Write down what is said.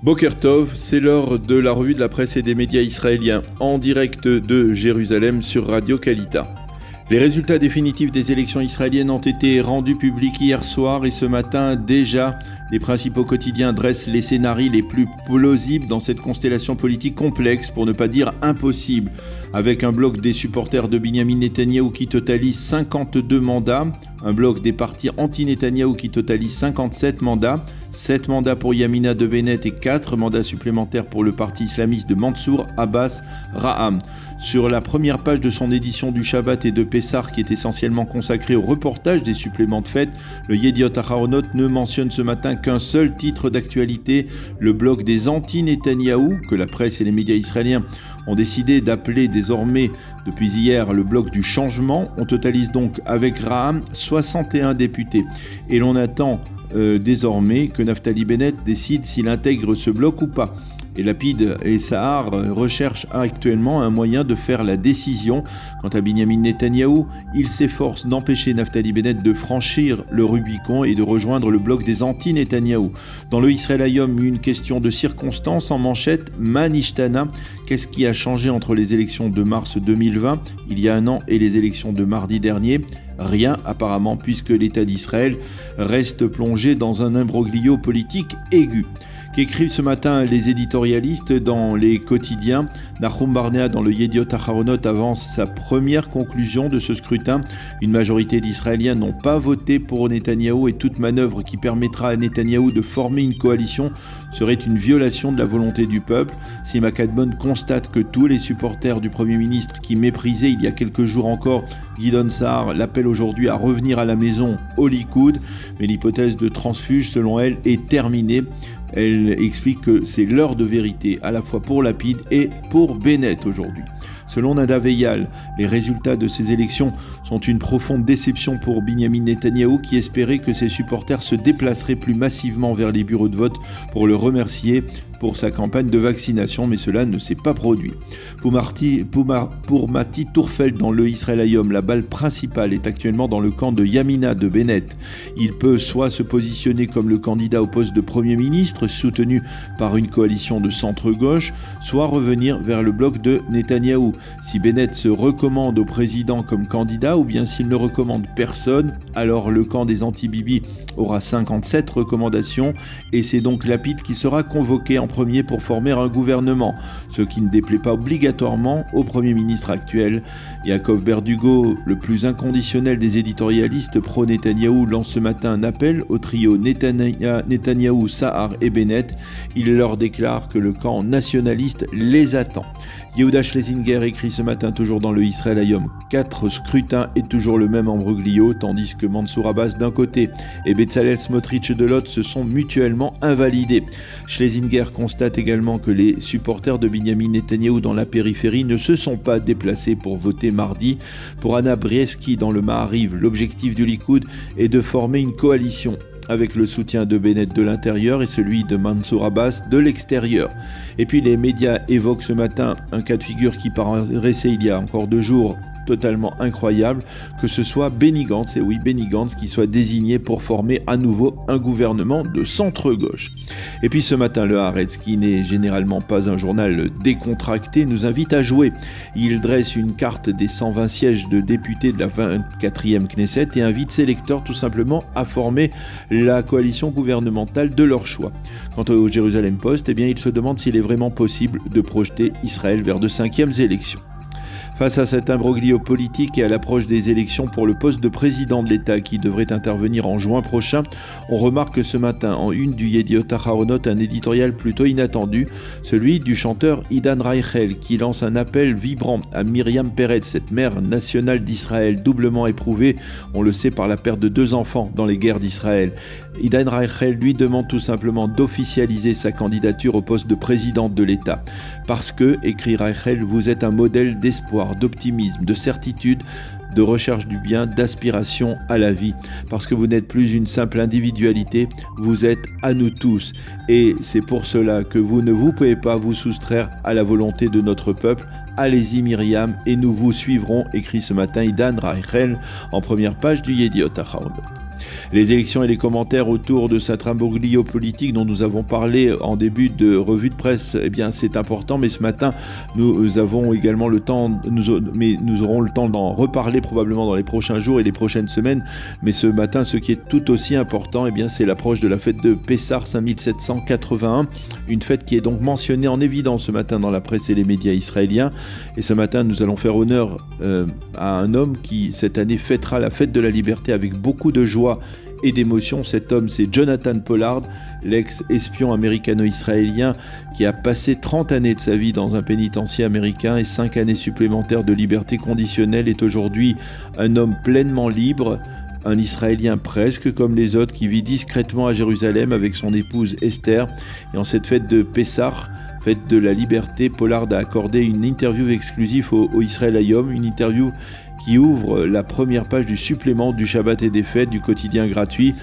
Boker Tov, c'est l'heure de la revue de la presse et des médias israéliens en direct de Jérusalem sur Radio Kalita. Les résultats définitifs des élections israéliennes ont été rendus publics hier soir et ce matin déjà, les principaux quotidiens dressent les scénarios les plus plausibles dans cette constellation politique complexe, pour ne pas dire impossible, avec un bloc des supporters de Binyamin Netanyahou qui totalise 52 mandats, un bloc des partis anti-Netanyahou qui totalise 57 mandats, 7 mandats pour Yamina de Bennett et 4 mandats supplémentaires pour le parti islamiste de Mansour Abbas Raham. Sur la première page de son édition du Shabbat et de Pessah, qui est essentiellement consacrée au reportage des suppléments de fête, le Yediot Aharonot ne mentionne ce matin qu'un seul titre d'actualité, le bloc des anti-Netanyahou, que la presse et les médias israéliens ont décidé d'appeler désormais depuis hier le bloc du changement. On totalise donc avec Raham 61 députés et l'on attend désormais que Naftali Bennett décide s'il intègre ce bloc ou pas. Et Lapid et Sahar recherchent actuellement un moyen de faire la décision. Quant à Binyamin Netanyahou, il s'efforce d'empêcher Naftali Bennett de franchir le Rubicon et de rejoindre le bloc des anti-Netanyahou. Dans le Israël Hayom, une question de circonstance en manchette, Manishtana, qu'est-ce qui a changé entre les élections de mars 2020, il y a un an, et les élections de mardi dernier ? Rien apparemment, puisque l'État d'Israël reste plongé dans un imbroglio politique aigu. Qu'écrivent ce matin les éditorialistes dans les quotidiens. Nahum Barnea dans le Yediot Aharonot avance sa première conclusion de ce scrutin. Une majorité d'Israéliens n'ont pas voté pour Netanyahou et toute manœuvre qui permettra à Netanyahou de former une coalition serait une violation de la volonté du peuple. Sima Kadmon constate que tous les supporters du Premier ministre qui méprisaient il y a quelques jours encore Gideon Sa'ar l'appellent aujourd'hui à revenir à la maison au Likoud. Mais l'hypothèse de transfuge, selon elle, est terminée. Elle explique que c'est l'heure de vérité, à la fois pour Lapid et pour Bennett aujourd'hui. Selon Nadav Eyal, les résultats de ces élections sont une profonde déception pour Binyamin Netanyahou qui espérait que ses supporters se déplaceraient plus massivement vers les bureaux de vote pour le remercier pour sa campagne de vaccination, mais cela ne s'est pas produit. Pour Mati Tourfeld dans le Israël Hayom, la balle principale est actuellement dans le camp de Yamina de Bennett. Il peut soit se positionner comme le candidat au poste de Premier ministre, soutenu par une coalition de centre-gauche, soit revenir vers le bloc de Netanyahou. Si Bennett se recommande au président comme candidat, ou bien s'il ne recommande personne, alors le camp des anti-Bibi aura 57 recommandations, et c'est donc Lapid qui sera convoqué en premier pour former un gouvernement, ce qui ne déplaît pas obligatoirement au Premier ministre actuel. Yaakov Berdugo, le plus inconditionnel des éditorialistes pro-Netanyahou, lance ce matin un appel au trio Netanyahou, Sa'ar et Bennett. Il leur déclare que le camp nationaliste les attend. Yehuda Schlesinger écrit ce matin toujours dans le Israël Hayom 4 scrutins et toujours le même embroglio, tandis que Mansour Abbas d'un côté et Bezalel Smotrich de l'autre se sont mutuellement invalidés. Schlesinger constate également que les supporters de Binyamin Netanyahou dans la périphérie ne se sont pas déplacés pour voter mardi. Pour Anna Brieski dans le Ma'ariv, l'objectif du Likoud est de former une coalition avec le soutien de Bennett de l'intérieur et celui de Mansour Abbas de l'extérieur. Et puis les médias évoquent ce matin un cas de figure qui paraissait il y a encore 2 jours totalement incroyable, que ce soit Benny Gantz, et oui Benny Gantz, qui soit désigné pour former à nouveau un gouvernement de centre-gauche. Et puis ce matin, le Haaretz, qui n'est généralement pas un journal décontracté, nous invite à jouer. Il dresse une carte des 120 sièges de députés de la 24e Knesset et invite ses lecteurs tout simplement à former la coalition gouvernementale de leur choix. Quant au Jérusalem Post, eh bien, il se demande s'il est vraiment possible de projeter Israël vers de 5e élections. Face à cet imbroglio politique et à l'approche des élections pour le poste de président de l'État qui devrait intervenir en juin prochain, on remarque ce matin en une du Yediot Aharonot un éditorial plutôt inattendu, celui du chanteur Idan Reichel qui lance un appel vibrant à Myriam Peretz, cette mère nationale d'Israël doublement éprouvée, on le sait, par la perte de 2 enfants dans les guerres d'Israël. Idan Reichel lui demande tout simplement d'officialiser sa candidature au poste de présidente de l'État. Parce que, écrit Reichel, vous êtes un modèle d'espoir, d'optimisme, de certitude, de recherche du bien, d'aspiration à la vie. Parce que vous n'êtes plus une simple individualité, vous êtes à nous tous. Et c'est pour cela que vous ne vous pouvez pas vous soustraire à la volonté de notre peuple. Allez-y Myriam et nous vous suivrons, écrit ce matin Idan Rachel en première page du Yediot Ahronoth. Les élections et les commentaires autour de cette imbroglio politique dont nous avons parlé en début de revue de presse, eh bien c'est important, mais ce matin nous avons également le temps, nous aurons le temps d'en reparler probablement dans les prochains jours et les prochaines semaines. Mais ce matin, ce qui est tout aussi important, eh bien c'est l'approche de la fête de Pessah 5781, une fête qui est donc mentionnée en évidence ce matin dans la presse et les médias israéliens. Et ce matin, nous allons faire honneur à un homme qui cette année fêtera la fête de la liberté avec beaucoup de joie et d'émotion. Cet homme, c'est Jonathan Pollard, l'ex-espion américano-israélien qui a passé 30 années de sa vie dans un pénitencier américain et 5 années supplémentaires de liberté conditionnelle, est aujourd'hui un homme pleinement libre, un Israélien presque comme les autres qui vit discrètement à Jérusalem avec son épouse Esther. Et en cette fête de Pessah, fête de la liberté, Pollard a accordé une interview exclusive au Israël Hayom, une interview qui ouvre la première page du supplément du Shabbat et des fêtes du quotidien gratuit